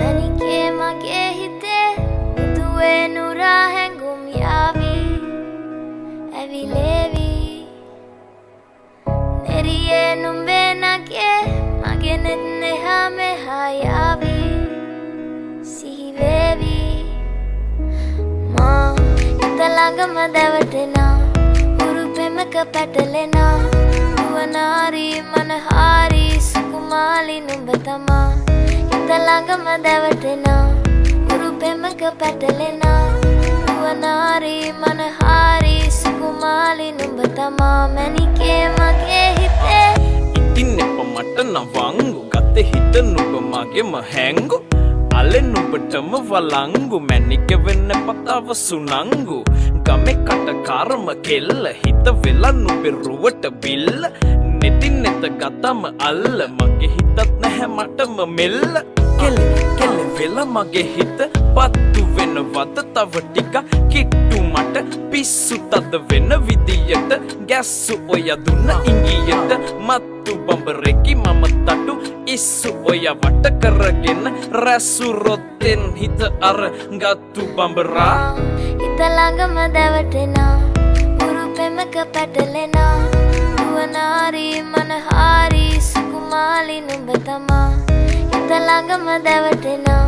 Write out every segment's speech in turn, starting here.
මැනිකේ මගේ හිතේ මුදුවේ නුරා හැඟුම් යාවි ඇවිලේවි නෙරියේ නුඹේ නගේ මගේ නෙත් එහා මෙහා යාවි සිහිවේවි මා හිත ළඟම දැවටෙනා උරු පෙමක පැටලෙනා නුවනාරි මනහාරි සුකුමාලි නුඹ තමා හිත ළඟම දැවටෙනා උරු පෙමක පැටලෙනා නුවනාරි මනහාරි සුකුමාලි නුඹ තමා මැනිකේ මගේ හිතේ ඉතින් එප මට නවංගු ගත්තේ හිත නුඹ මගේම හැංගු අලෙන් නුඹටම වලංගු මැනික වෙන්න පතාව සුනංගු ගමේ කටකාරම කෙල්ල හිත වෙලා නුඹේ රුවට බිල්ල නෙතින් නෙත ගතම අල්ල මගේ හිතත් නැහැ මටම මෙල්ල කෙල වෙලා මගේ හිත පත්තු වෙනවද තව ටික කිට්ටු මට පිස්සු තද වෙන විදියට ගැස්සු ඔය දුන්න ඉංගියට මත්තු බඹරෙකි මම තටු ඉස්සු ඔය වට කරගෙන රැසු රොත්තෙන් හිත අර ගත්තු බඹරා හිත ළඟම දැවටෙනා උරු පෙමක පැටලෙනා නුවනාරි මනහාරි සුකුමාලි නුඹ තමා හිත ළඟම දැවටෙනා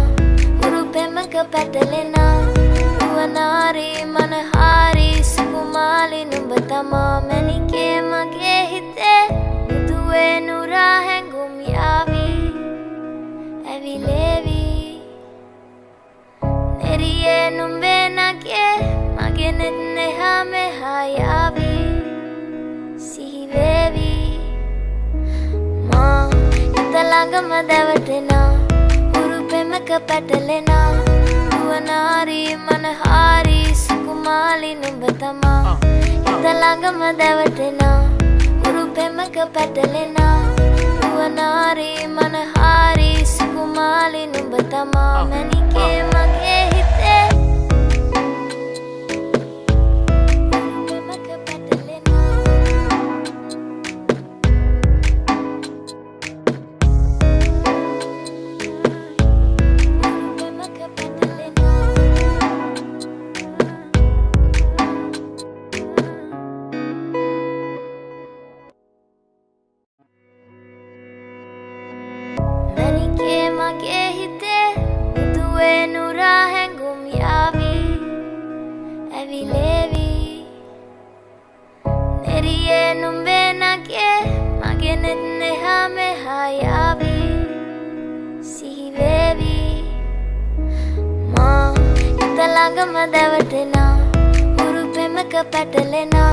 උරු පෙමක පැටලෙනා නුවනාරි මනහාරි සුකුමාලි නුඹ තමා මැනිකේ මගේ හිතේ මුදුවේ නුරා හැඟුම් යාවි ඇවිලේවි නෙරියේ නුඹේ නගේ මගේ නෙත් එහා මෙහා යාවි සිහිවේවි මා හිත ළඟම දැවටෙනා උරු පෙමක පැටලෙනා නුවනාරි මනහාරි සුකුමාලි නුඹ තමා හිත ළඟම දැවටෙනා උරු පෙමක පැටලෙනා නුවනාරි මනහාරි සුකුමාලි නුඹ තමා මැනිකේ මගේ හිතේ මැනිකේ මගේ හිතේ මුදුවේ නුරා හැඟුම් යාවි ඇවිලේවි නෙරියේ නුඹේ නගේ මගේ නෙත් එහා මෙහා යාවි සිහිවේවි මා හිත ළඟම දැවටෙනා උරු පෙමක පැටලෙනා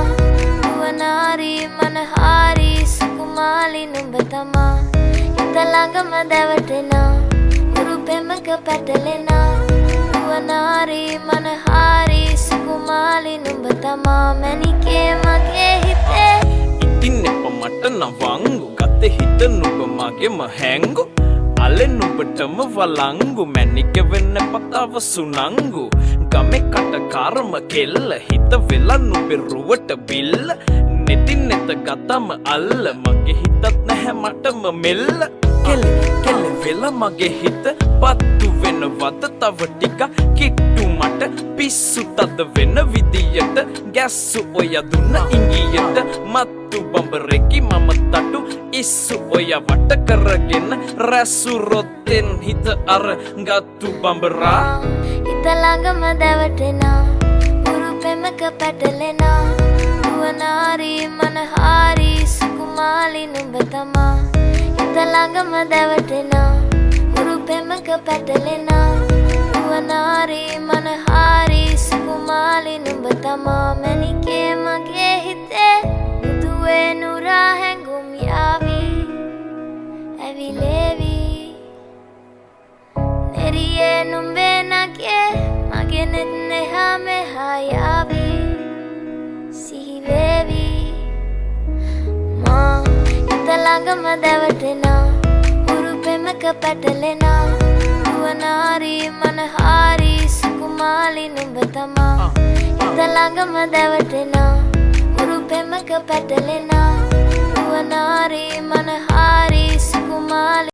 නුවනාරි මනහාරි සුකුමාලි නුඹ තමා හිත ළඟම දැවටෙනා උරු පෙමක පැටලෙනා නුවනාරි මනහාරි සුකුමාලි නුඹ තමා මැනිකේ මගේ හිතේ ඉතින් එප මට නවංගු ගත්තේ හිත නුඹ මගේම හැංගු අලෙන් නුඹටම වලංගු මැනික වෙන්න පතාව සුනංගු ගමේ කටකාරම කෙල්ල හිත වෙලා නුඹේ රුවට බිල්ල නෙතින් නෙත ගතම අල්ල මගේ හිතත් නැහැ මටම මෙල්ල කෙල වෙලා මගේ හිත පත්තු වෙනවද තව ටික කිට්ටු මට පිස්සු තද වෙන විදියට ගැස්සු ඔය දුන්න ඉංගියට මත්තු බඹරෙකි මම තටු ඉස්සු ඔය වට කරගෙන රැසු රොත්තෙන් හිත අර ගත්තු බඹරා හිත ළඟම දැවටෙනා උරු පෙමක පැටලෙනා නුවනාරි මනහාරි සුකුමාලි නුඹ තමා හිත ළඟම දැවටෙනා උරු පෙමක පැටලෙනා නුවනාරි මනහාරි සුකුමාලි නුඹ තමා මැනිකේ මගේ හිතේ මුදුවේ නුරා හැඟුම් යාවි ඇවිලේවි නෙරියේ නුඹේ නගේ මගේ නෙත් එහා මෙහා යාවි සිහිවේවි මා හිත ළඟම දැවටෙනා උරු පෙමක පැටලෙනා නුවනාරි මනහාරි සුකුමාලි නුඹ තමා හිත ළඟම දැවටෙනා උරු පෙමක පැටලෙනා නුවනාරි මනහාරි සුකුමාලි